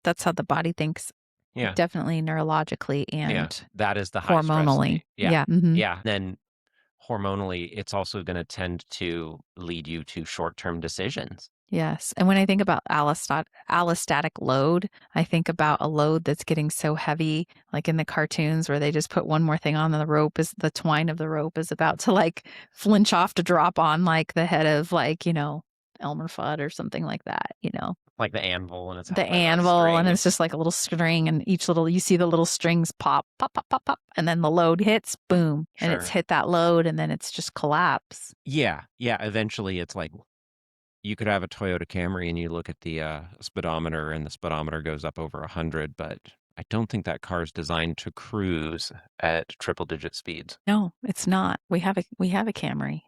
That's how the body thinks, Yeah. definitely neurologically Yeah. and That is the high stress hormonally. state. Yeah. Yeah. Mhm. Yeah. Then hormonally, it's also going to tend to lead you to short-term decisions. Yes, and when I think about allostatic load, I think about a load that's getting so heavy, like in the cartoons where they just put one more thing on and the twine of the rope is about to like flinch off to drop on like the head of like, Elmer Fudd or something like that, Like the anvil, and it's the held by that anvil, and string. it's just like a little string, and you see the little strings pop, pop, pop, pop, pop, and then the load hits, boom, and it's Sure. hit that load, and then it's just collapse. Yeah. Yeah. Eventually, it's like you could have a Toyota Camry and you look at the speedometer, and the speedometer goes up over 100, but I don't think that car is designed to cruise at triple digit speeds. No, it's not. We have a Camry.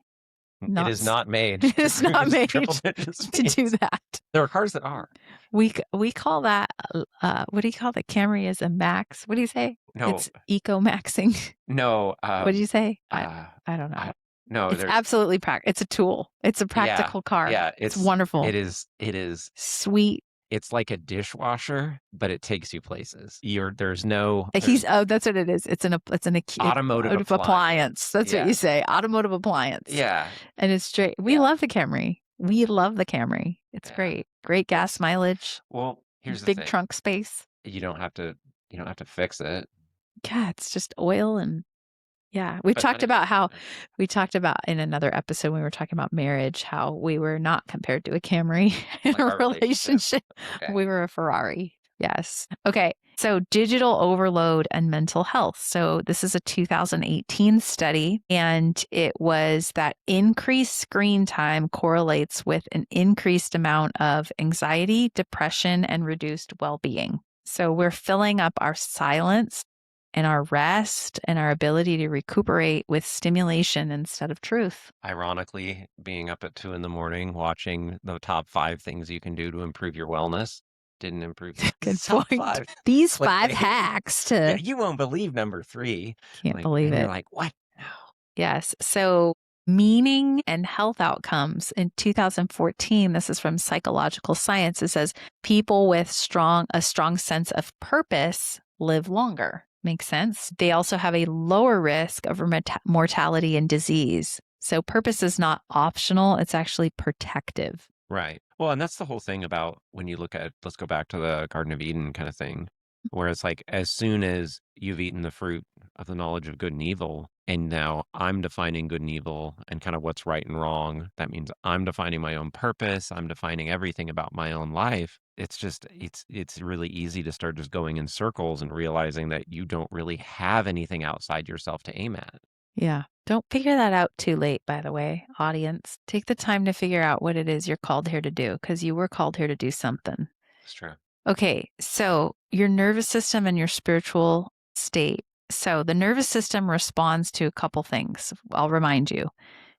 It Not is s- not made to it's not cruise made triple digit to do speeds. that. There are cars that are. We call that what do you call the Camry is a max? What do you say? No, It's eco maxing. no, What do you say? uh, I don't know. I, no, It's there's, absolutely it's a tool. It's a yeah, practical car. yeah, It's wonderful. it is, Sweet. it's like a dishwasher, but it takes you places. There's That's what it is. It's automotive appliance. That's what Yeah, you say. Automotive appliance. yeah, And it's straight. We love the Camry. We love the Camry. It's yeah. great. Great gas mileage, Well, here's the big thing. trunk space. You don't have to, you don't have to fix it. Yeah, it's just oil and yeah. We talked about in another episode when we were talking about marriage, how we were not compared to a Camry in Like a our relationship. relationship. Okay. We were a Ferrari. Yes. Okay. So digital overload and mental health. So this is a 2018 study, and it was that increased screen time correlates with an increased amount of anxiety, depression, and reduced well-being. So we're filling up our silence and our rest and our ability to recuperate with stimulation instead of truth. Ironically, being up at 2 a.m. watching the top 5 things you can do to improve your wellness didn't improve Good top point. 5. These Like 5 hacks to yeah, you won't believe number 3. can't believe And you're it. like, what? No. Yes. So meaning and health outcomes in 2014, this is from Psychological Science. It says people with a strong sense of purpose live longer. Makes sense. They also have a lower risk of mortality and disease. So purpose is not optional. It's actually protective. Right. Well, and that's the whole thing about when you look at, let's go back to the Garden of Eden kind of thing, where it's like, as soon as you've eaten the fruit of the knowledge of good and evil, and now I'm defining good and evil and kind of what's right and wrong, that means I'm defining my own purpose. I'm defining everything about my own life. It's just, it's really easy to start just going in circles and realizing that you don't really have anything outside yourself to aim at. Yeah. Don't figure that out too late, by the way, audience. Take the time to figure out what it is you're called here to do, because you were called here to do something. That's true. Okay, so your nervous system and your spiritual state. So the nervous system responds to a couple things. I'll remind you,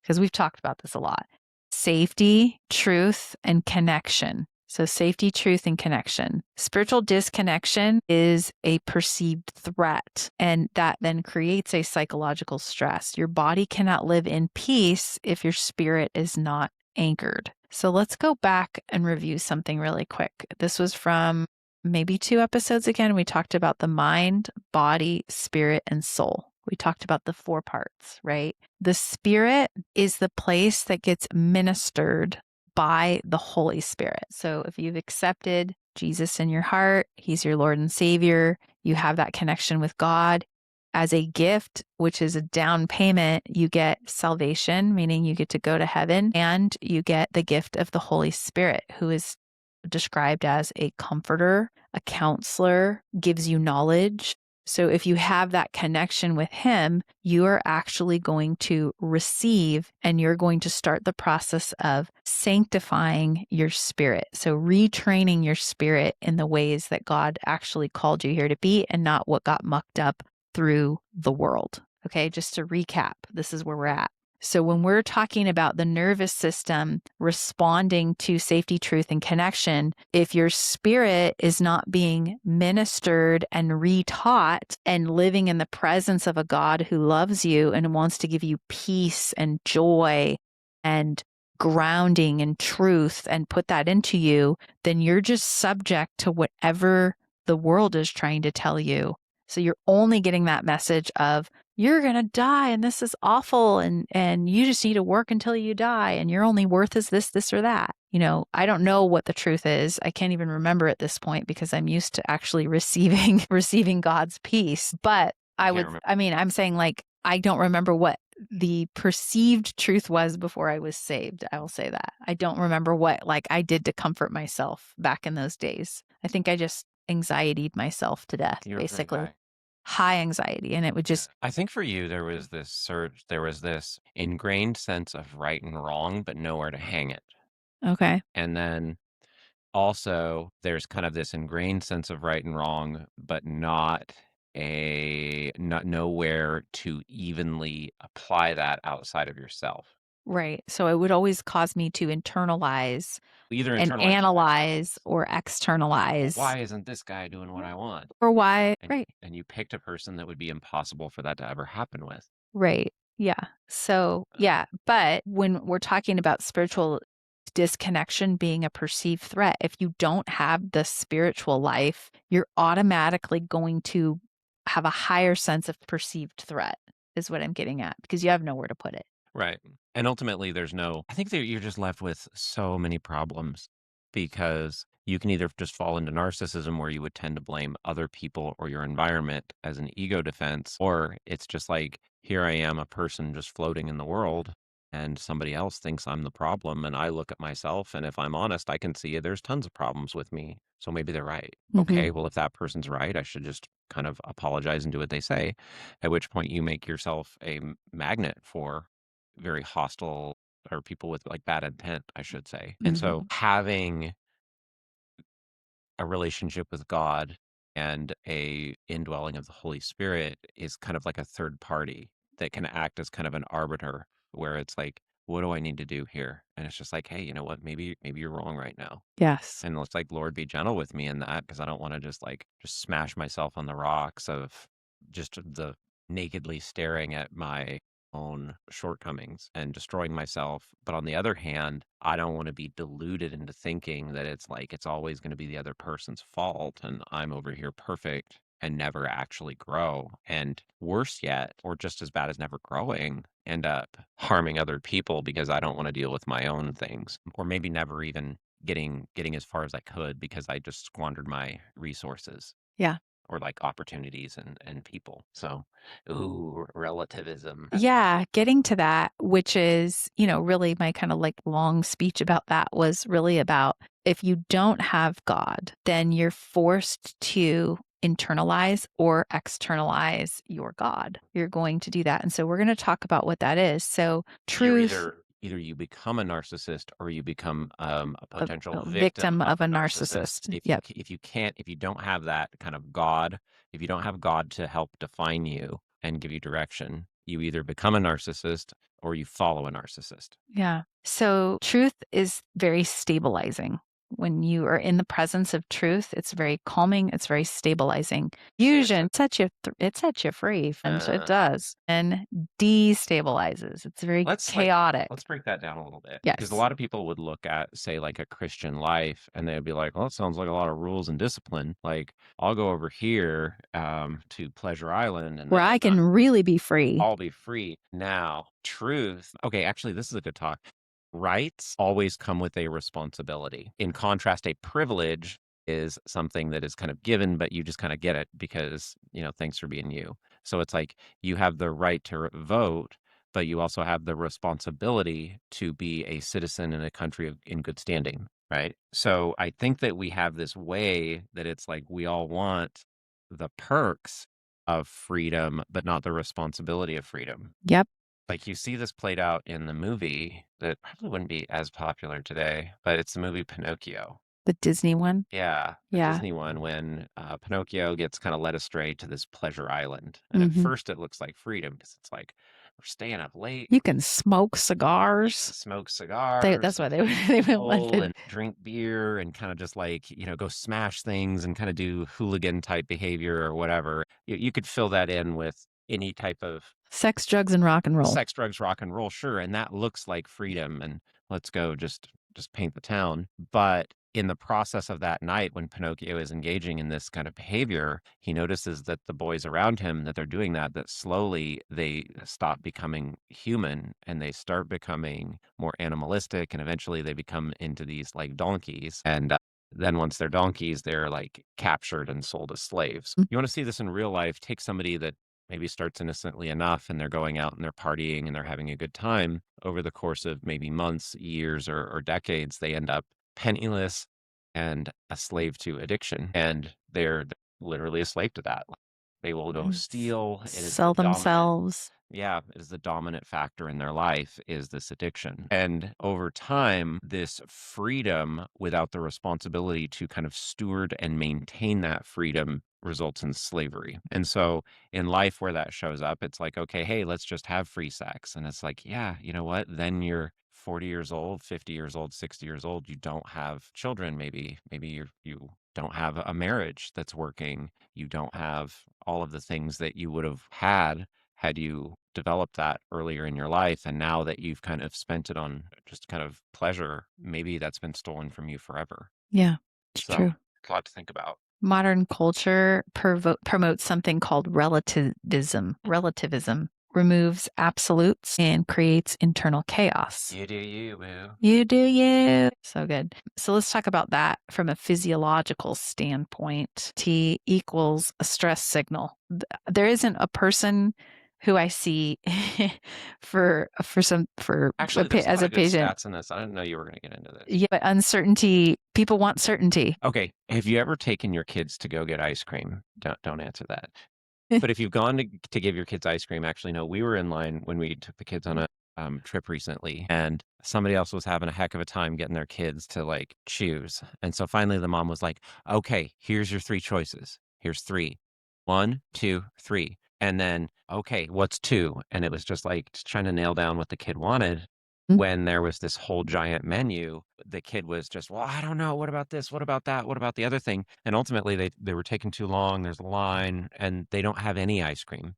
because we've talked about this a lot. Safety, truth, and connection. So safety, truth, and connection. Spiritual disconnection is a perceived threat, and that then creates a psychological stress. Your body cannot live in peace if your spirit is not anchored. So let's go back and review something really quick. This was from maybe 2 episodes again. We talked about the mind, body, spirit, and soul. We talked about the 4 parts, right? The spirit is the place that gets ministered by the Holy Spirit. So if you've accepted Jesus in your heart, he's your Lord and Savior, you have that connection with God. As a gift, which is a down payment, you get salvation, meaning you get to go to heaven, and you get the gift of the Holy Spirit, who is described as a comforter, a counselor, gives you knowledge. So if you have that connection with him, you are actually going to receive, and you're going to start the process of sanctifying your spirit. So retraining your spirit in the ways that God actually called you here to be, and not what got mucked up through the world. Okay, just to recap, this is where we're at. So when we're talking about the nervous system responding to safety, truth, and connection, if your spirit is not being ministered and retaught and living in the presence of a God who loves you and wants to give you peace and joy and grounding and truth and put that into you, then you're just subject to whatever the world is trying to tell you. So you're only getting that message of, you're going to die and this is awful, and you just need to work until you die, and your only worth is this, or that. You know, I don't know what the truth is. I can't even remember at this point because I'm used to actually receiving God's peace. But I'm saying, like, I don't remember what the perceived truth was before I was saved. I will say that. I don't remember what like I did to comfort myself back in those days. I think I just anxietied myself to death, You're a great basically. guy. High anxiety, and it would Yeah. just I think for you, there was this surge, there was this ingrained sense of right and wrong, but nowhere to hang it. okay. And then also, there's kind of this ingrained sense of right and wrong, but not nowhere to evenly apply that outside of yourself. Right. So it would always cause me to internalize Either and internalize or analyze externalize. or Well, externalize why isn't this guy doing what I want? or why And right. you picked a person that would be impossible for that to ever happen with. Right. Yeah. So, Uh, yeah, but when we're talking about spiritual disconnection being a perceived threat, if you don't have the spiritual life, you're automatically going to have a higher sense of perceived threat, is what I'm getting at, because you have nowhere to put it. right. And ultimately, there's no, I think that you're just left with so many problems because you can either just fall into narcissism where you would tend to blame other people or your environment as an ego defense, or it's just like, here I am, a person just floating in the world, and somebody else thinks I'm the problem. And I look at myself, and if I'm honest, I can see there's tons of problems with me. So maybe they're right. Mhm. Okay, well, if that person's right, I should just kind of apologize and do what they say. At which point, you make yourself a magnet for very hostile or people with like bad intent, I should say. And so Mhm. having a relationship with God and a indwelling of the Holy Spirit is kind of like a third party that can act as kind of an arbiter where it's like, what do I need to do here? And it's just like, hey, you know what? Maybe you're wrong right now. Yes. And it's like, Lord, be gentle with me in that because I don't want to just like just smash myself on the rocks of just the nakedly staring at my own shortcomings and destroying myself. But on the other hand, I don't want to be deluded into thinking that it's like it's always going to be the other person's fault and I'm over here perfect and never actually grow. And worse yet, or just as bad as never growing, end up harming other people because I don't want to deal with my own things. Or maybe never even getting as far as I could because I just squandered my resources Yeah. or like opportunities and people. So, ooh, relativism. Yeah, getting to that, which is, really my kind of like long speech about that was really about if you don't have God, then you're forced to internalize or externalize your God. You're going to do that. And so we're going to talk about what that is. So, You're truth, either you become a narcissist or you become a potential a victim victim of of a a narcissist. narcissist. Yep. If you don't have that kind of God, if you don't have God to help define you and give you direction, you either become a narcissist or you follow a narcissist. Yeah. So truth is very stabilizing. When you are in the presence of truth, it's very calming, it's very stabilizing. Fusion it sets you free, friends. It Uh, does. And destabilizes. It's very Let's like chaotic. let's break that down a little bit because a Yes. lot of people would look at say like a Christian life and they'd be like, "Well, it sounds like a lot of rules and discipline. Like, I'll go over here to Pleasure Island and Where I then can really be free. I'll be free." Now, truth. Okay, actually, this is a good talk. Rights always come with a responsibility. In contrast, a privilege is something that is kind of given, but you just kind of get it because, thanks for being you. So it's like you have the right to vote, but you also have the responsibility to be a citizen in a country in good standing, right? So I think that we have this way that it's like we all want the perks of freedom, but not the responsibility of freedom. Yep. Like, you see this played out in the movie that probably wouldn't be as popular today, but it's the movie Pinocchio. The Disney one. Yeah, the Yeah. Disney one when, Pinocchio gets kinda led astray to this pleasure island, and at Mhm. first it looks like freedom because it's like, "We're staying up late, You can smoke you can cigars. smoke cigars That's why and they play they went with pool it. and drink beer and kinda just, like, go smash things and kinda do hooligan type behavior or whatever." You could fill that in with any type of Sex, drugs, and rock and roll. sex, drugs, rock and roll, sure, and that looks like freedom and let's go just paint the town. But in the process of that night when Pinocchio is engaging in this kind of behavior, he notices that the boys around him that they're doing that slowly they stop becoming human and they start becoming more animalistic and eventually they become into these like donkeys and then once they're donkeys, they're like captured and sold as slaves. Mm. You want to see this in real life? Take somebody that maybe starts innocently enough and they're going out and they're partying and they're having a good time over the course of maybe months, years, or decades, they end up penniless and a slave to addiction. And they're literally a slave to that. They will go steal. It is the Sell dominant themselves. yeah, it is the dominant factor in their life is this addiction. And over time, this freedom without the responsibility to kind of steward and maintain that freedom results in slavery. And so in life where that shows up, it's like, okay, hey, let's just have free sex. And it's like, yeah, you know what? Then you're 40 years old, 50 years old, 60 years old, you don't have children maybe you don't have a marriage that's working. You don't have all of the things that you would have had you developed that earlier in your life, and now that you've kind of spent it on just kind of pleasure, maybe that's been stolen from you forever. Yeah, it's So, true. a lot to think about. Modern culture promotes something called relativism. Relativism removes absolutes and creates internal chaos. You do you, boo. You do you. So good. So let's talk about that from a physiological standpoint. T equals a stress signal. There isn't a person who I see Actually, there's a as lot a of good patient. stats in this. I didn't know you were gonna get into this. Yeah, but uncertainty. People want certainty. Okay, have you ever taken your kids to go get ice cream? Don't answer that. But if you've gone to give your kids ice cream, actually, no, we were in line when we took the kids on a trip recently, and somebody else was having a heck of a time getting their kids to like choose. And so finally, the mom was like, "Okay, here's your three choices. Here's three, one, two, three, and then okay, what's two?" And it was just like just trying to nail down what the kid wanted. When there was this whole giant menu, the kid was just, "Well, I don't know. What about this? What about that? What about the other thing?" And ultimately, they were taking too long. There's a line, and they don't have any ice cream. And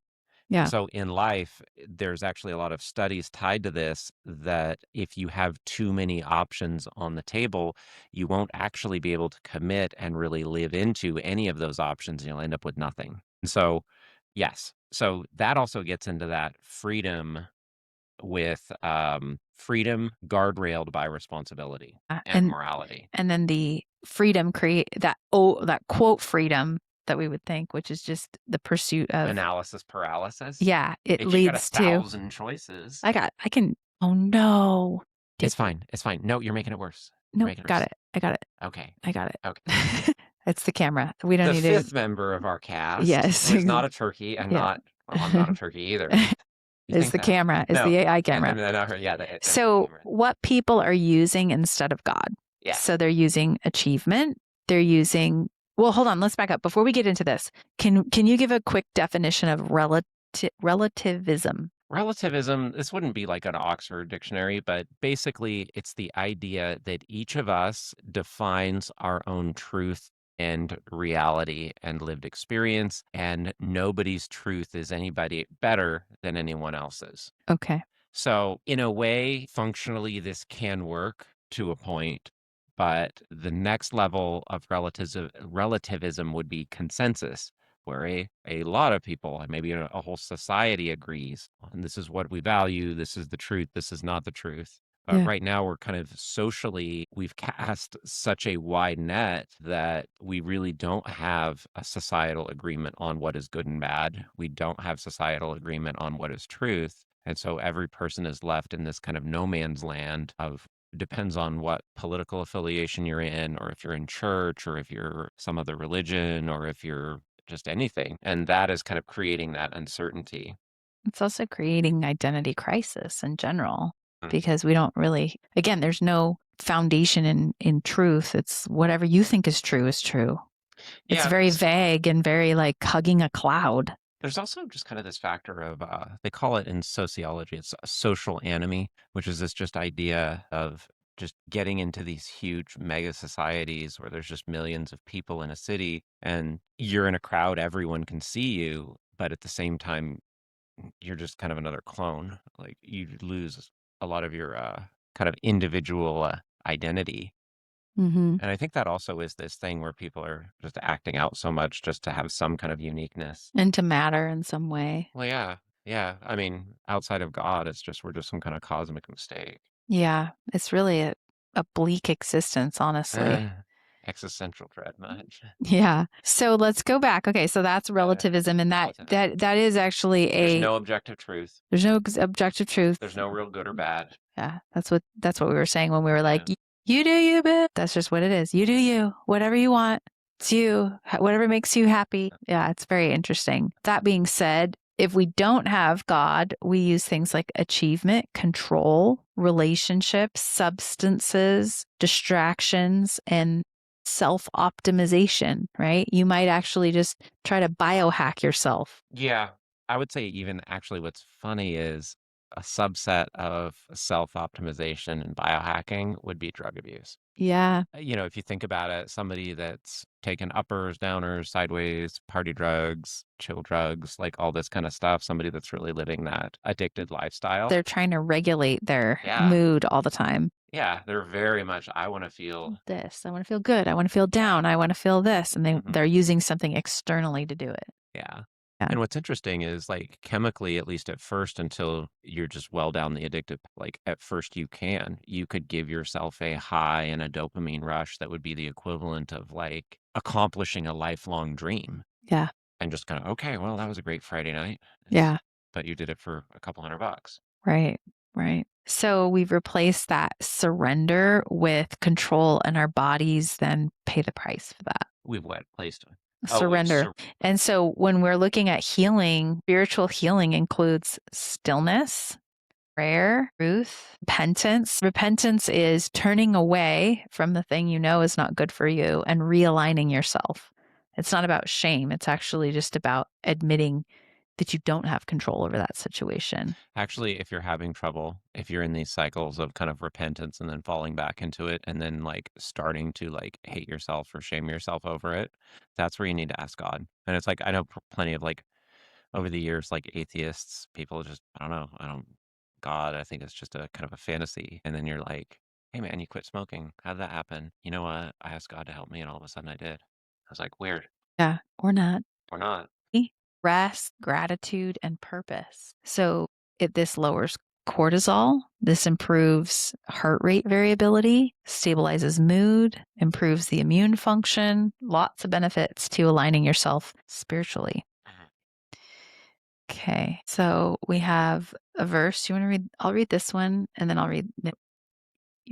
Yeah. so in life, there's actually a lot of studies tied to this that if you have too many options on the table, you won't actually be able to commit and really live into any of those options. You'll end up with nothing. And so, yes. So that also gets into that freedom with freedom guardrailed by responsibility and And morality. and then the freedom create that quote freedom that we would think, which is just the pursuit of Analysis paralysis. yeah, it If you got leads to 1,000 choices, I can oh no. it's Did fine. It's fine. No, you're making it worse. You're nope, making it got worse. it. I got it. Okay. I got Okay. it. It's the camera. We don't The need to fifth member of our cast, yes. who is not a turkey and Yeah. not, well, I'm not a turkey either. You Is think the that? camera, is No. the AI Yeah, camera. no, no, yeah, the So, camera. what people are using instead of God. Yeah. So, they're using achievement. They're using, well, hold on, let's back up. Before we get into this, can you give a quick definition of relativism? Relativism, this wouldn't be like an Oxford dictionary, but basically it's the idea that each of us defines our own truth and reality and lived experience, and nobody's truth is anybody better than anyone else's. Okay. So, in a way, functionally, this can work to a point, but the next level of relativism would be consensus, where a lot of people, and maybe a whole society agrees, and this is what we value, this is the truth, this is not the truth. But Yeah. right now, we're kind of socially, we've cast such a wide net that we really don't have a societal agreement on what is good and bad. We don't have societal agreement on what is truth. And so every person is left in this kind of no man's land of depends on what political affiliation you're in, or if you're in church, or if you're some other religion, or if you're just anything. And that is kind of creating that uncertainty. It's also creating identity crisis in general Mm. because we don't really, again, there's no foundation in truth. It's whatever you think is true is true. It's Yeah, very vague and very like hugging a cloud. there's also just kind of this factor of they call it in sociology, it's a social anomie, which is this just idea of just getting into these huge mega societies where there's just millions of people in a city and you're in a crowd, everyone can see you, but at the same time, you're just kind of another clone. Like you lose a lot of your kind of individual identity. Mm-hmm. And I think that also is this thing where people are just acting out so much just to have some kind of uniqueness. And to matter in some way. Well, yeah. Yeah. I mean, outside of God, it's just we're just some kind of cosmic mistake. Yeah, it's really a bleak existence, Eh, honestly. Existential dread much. Yeah. So let's go back. Okay, so that's Yeah, relativism, and relativism. that is actually There's a no objective truth. there's no objective truth. There's no real good or bad. Yeah, that's what we were saying when we were like, Yeah. You do you, bitch." That's just what it is. You do you, whatever you want. It's you, whatever makes you happy. Yeah, it's very interesting. That being said, if we don't have God, we use things like achievement, control, relationships, substances, distractions, and self optimization, right? You might actually just try to biohack yourself. Yeah. I would say even actually what's funny is a subset of self-optimization and biohacking would be drug abuse. Yeah, If you think about it, somebody that's taken uppers, downers, sideways, party drugs, chill drugs, like all this kind of stuff, somebody that's really living that addicted lifestyle. they're trying to regulate their Yeah. mood all the time. Yeah. They're very much, I want to feel, This, I want to feel good. I want to feel yeah. down. I want to feel this. And Mhm. they're using something externally to do it. Yeah. Yeah. And what's interesting is like chemically, at least at first, until you're just well down the addictive, like at first you could give yourself a high and a dopamine rush that would be the equivalent of like accomplishing a lifelong dream Yeah. and just kind of, okay, well, that was a great Friday night. Yeah. But you did it for a couple $100. Right. Right. So we've replaced that surrender with control, and our bodies then pay the price for that. We've what placed? Oh, Surrender. And so when we're looking at healing, spiritual healing includes stillness, prayer, truth, repentance. Repentance is turning away from the thing you know is not good for you and realigning yourself. It's not about shame. It's actually just about admitting that you don't have control over that situation. Actually, if you're having trouble, if you're in these cycles of kind of repentance and then falling back into it and then like starting to like hate yourself or shame yourself over it, that's where you need to ask God. And it's like, I know plenty of like over the years, like atheists, people just, I don't know, God, I think it's just a kind of a fantasy. And then you're like, hey man, you quit smoking. How did that happen? You know what? I asked God to help me and all of a sudden I did. I was like, weird Yeah, or not. or not. Rest, gratitude, and purpose. So this lowers cortisol. This improves heart rate variability, stabilizes mood, improves the immune function. Lots of benefits to aligning yourself spiritually. Mhm. Okay, so we have a verse. You want to read? I'll read this one, and then I'll read. You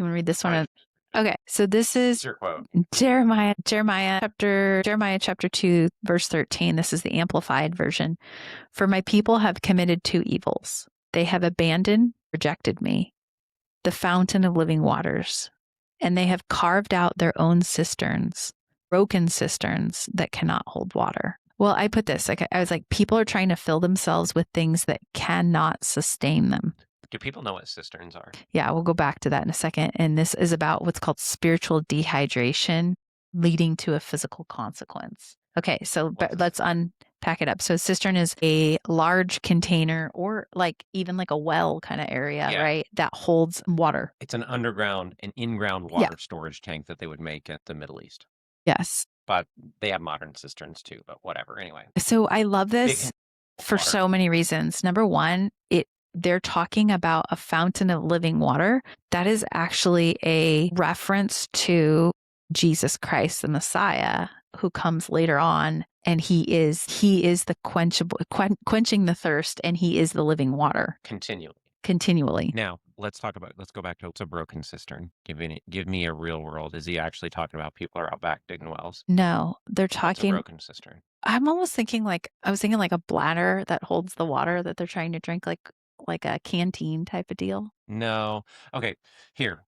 want to read this one? All right. Okay, so this is It's your quote. Jeremiah chapter 2, verse 13. This is the amplified version. For my people have committed two evils. They have abandoned, rejected me, the fountain of living waters, and they have carved out their own cisterns, broken cisterns that cannot hold water. Well, I put this, like, I was like, people are trying to fill themselves with things that cannot sustain them. Do people know what cisterns are? Yeah, we'll go back to that in a second. And this is about what's called spiritual dehydration leading to a physical consequence. Okay, so let's unpack it up. So, a cistern is a large container or like even like a well kind of area, Yeah. right? That holds water. It's an in-ground water storage tank that they would make at the Middle East. Yes. But they have modern cisterns too, but whatever. Anyway. So, I love this for water. so many reasons. Number one, they're talking about a fountain of living water. That is actually a reference to Jesus Christ, the Messiah, who comes later on, and he is the quenching the thirst, and he is the living water continually. Now let's go back to what's a broken cistern. Give me a real world. Is he actually talking about people are out back digging wells? No, they're What's a talking. broken cistern? I'm almost thinking I was thinking like a bladder that holds the water that they're trying to drink, like a canteen type of deal. No. Okay, here.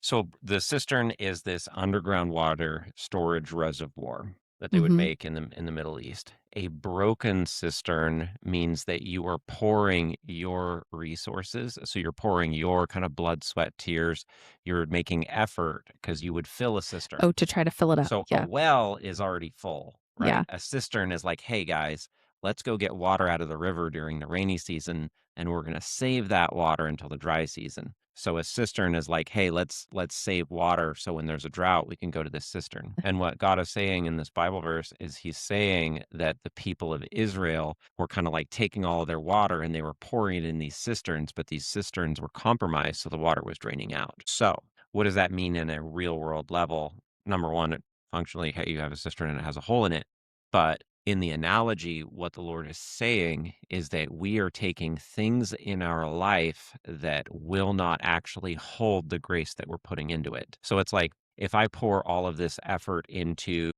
So the cistern is this underground water storage reservoir that they would make in the Middle East. A broken cistern means that you are pouring your resources. So you're pouring your kind of blood, sweat, tears. You're making effort because you would fill a cistern. Oh, to try to fill it up. So Yeah. a well is already full, right? Yeah. A cistern is like, hey guys, let's go get water out of the river during the rainy season, and we're going to save that water until the dry season. So a cistern is like, hey, let's save water so when there's a drought, we can go to this cistern. And what God is saying in this Bible verse is he's saying that the people of Israel were kind of like taking all of their water and they were pouring it in these cisterns, but these cisterns were compromised, so the water was draining out. So what does that mean in a real world level? Number one, functionally, hey, you have a cistern and it has a hole in it. But in the analogy, what the Lord is saying is that we are taking things in our life that will not actually hold the grace that we're putting into it. So it's like if I pour all of this effort into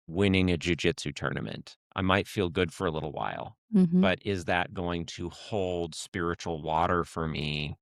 winning a jujitsu tournament, I might feel good for a little while, Mhm. but is that going to hold spiritual water for me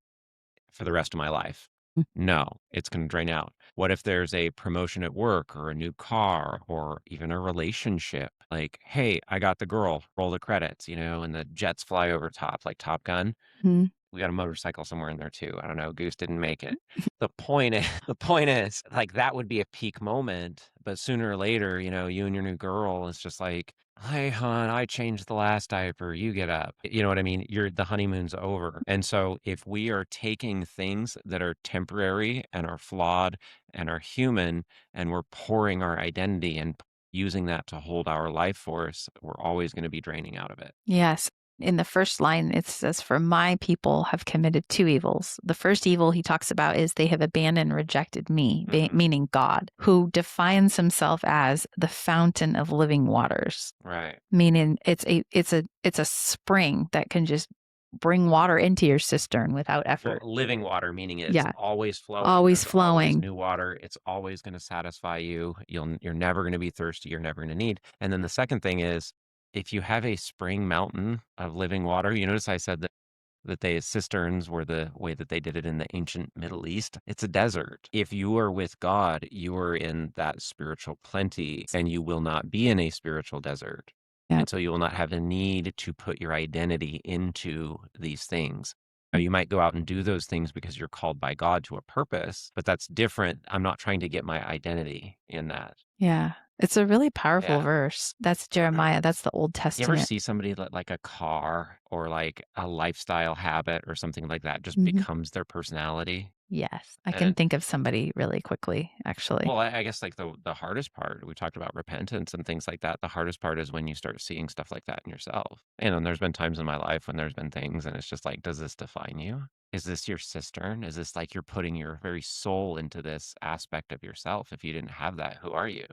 for the rest of my life? Mm. No, it's going to drain out. What if there's a promotion at work or a new car or even a relationship? Like, hey, I got the girl, roll the credits, and the jets fly over top like Top Gun. Mhm. We got a motorcycle somewhere in there too. I don't know. Goose didn't make it. The point is, like that would be a peak moment, but sooner or later, you and your new girl is just like, "Hey, hon, I changed the last diaper. You get up." You know what I mean? The honeymoon's over. And so if we are taking things that are temporary and are flawed and are human, and we're pouring our identity and using that to hold our life force, we're always going to be draining out of it. Yes. In the first line, it says, "For my people have committed two evils." The first evil he talks about is they have abandoned and rejected me, Mhm. meaning God, who defines himself as the fountain of living waters, Right. meaning it's a spring that can just bring water into your cistern without Well, effort. living water, meaning it's Yeah, always flowing. always There's always flowing. new water. It's always going to satisfy you. You're never going to be thirsty. You're never going to need. And then the second thing is, if you have a spring mountain of living water, you notice I said that they cisterns were the way that they did it in the ancient Middle East. It's a desert. If you are with God, you are in that spiritual plenty, and you will not be in a spiritual desert. Yeah. And so you will not have a need to put your identity into these things. Now, you might go out and do those things because you're called by God to a purpose, but that's different. I'm not trying to get my identity in that. Yeah. It's a really powerful Yeah. verse. That's Jeremiah. That's the Old You ever Testament. see somebody that like a car or like a lifestyle habit or something like that just Mhm. becomes their personality? Yes. I And can it, think of somebody really quickly, actually. well, I guess like the hardest part, we talked about repentance and things like that. The hardest part is when you start seeing stuff like that in yourself. And then there's been times in my life when there's been things and it's just like, does this define you? Is this your cistern? Is this like you're putting your very soul into this aspect of yourself? If you didn't have that, who are you?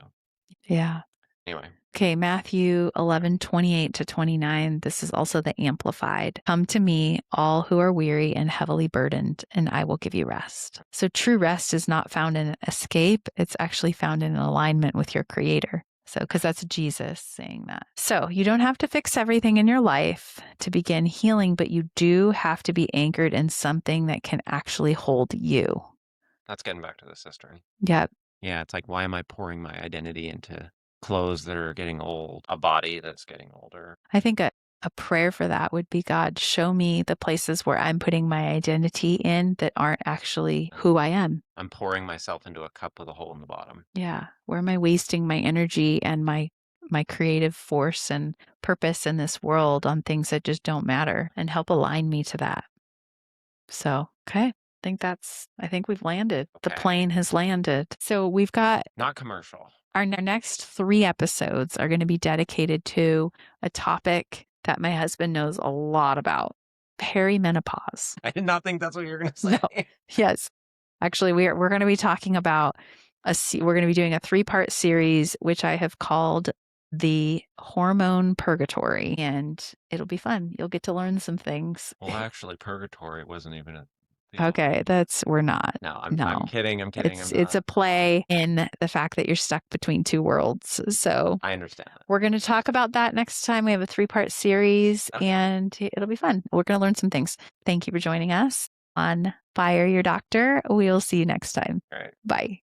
Yeah. Anyway, Okay, Matthew 11:28-29. This is also the Amplified. "Come to me, all who are weary and heavily burdened, and I will give you rest." So true rest is not found in escape. It's actually found in alignment with your creator. So, because that's Jesus saying that. So, you don't have to fix everything in your life to begin healing, but you do have to be anchored in something that can actually hold you. that's getting back to the cistern. Yep. Yeah, it's like, why am I pouring my identity into clothes that are getting old, a body that's getting older? I think a prayer for that would be, God, show me the places where I'm putting my identity in that aren't actually who I am. I'm pouring myself into a cup with a hole in the bottom. Yeah. Where am I wasting my energy and my creative force and purpose in this world on things that just don't matter, and help align me to that. So, okay. I think we've landed. The Okay. plane has landed. So we've got Not commercial. our next 3 episodes are going to be dedicated to a topic that my husband knows a lot about: perimenopause. I did not think that's what you were going to No. say. Yes. Actually, we're going to be talking about we're going to be doing a 3-part series, which I have called the hormone purgatory, and it'll be fun. You'll get to learn some things. Well, actually, purgatory wasn't even a deal. Okay, we're not. No, I'm No. kidding. I'm kidding. I'm It's not. a play in the fact that you're stuck between two worlds. So I understand that. we're going to talk about that next time. We have a 3-part series, Okay. and it'll be fun. We're going to learn some things. Thank you for joining us on Fire Your Doctor. We'll see you next time. All right. Bye.